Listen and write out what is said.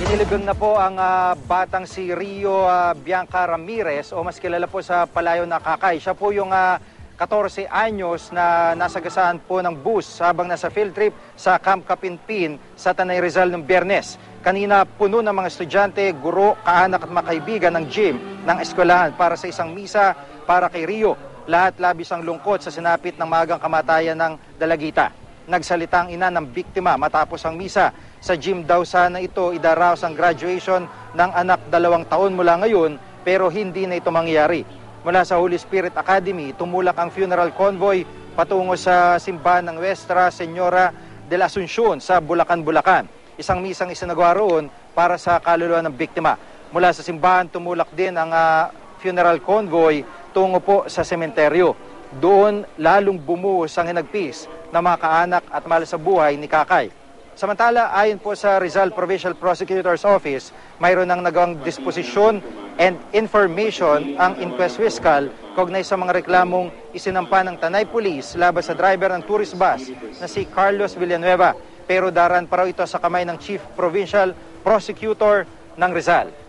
Inilibing na po ang batang si Rio Bianca Ramirez o mas kilala po sa palayo na Kakay. Siya po yung 14 anyos na nasagasaan po ng bus habang nasa field trip sa Camp Kapinpin sa Tanay Rizal noong Biyernes. Kanina puno ng mga estudyante, guro, kaanak at makaibigan ng gym ng eskwelahan para sa isang misa para kay Rio. Lahat labis ang lungkot sa sinapit ng magang kamatayan ng dalagita. Nagsalita ang ina ng biktima matapos ang misa. Sa gym daw sana ito idaraos ang graduation ng anak 2 taon mula ngayon pero hindi na ito mangyayari. Mula sa Holy Spirit Academy, tumulak ang funeral convoy patungo sa simbahan ng Nuestra Señora de la Asunción sa Bulacan, Bulacan. Isang misang isinagawa roon para sa kaluluwa ng biktima. Mula sa simbahan, tumulak din ang funeral convoy tungo po sa sementeryo. Doon lalong bumuhos ang hinagpis ng mga kaanak at mahal sa buhay ni Kakay. Samantala, ayon po sa Rizal Provincial Prosecutor's Office, mayroon ng nagawang disposisyon and information ang inquest fiscal kaugnay sa mga reklamong isinampa ng Tanay Police laban sa driver ng tourist bus na si Carlos Villanueva. Pero daran pa raw ito sa kamay ng Chief Provincial Prosecutor ng Rizal.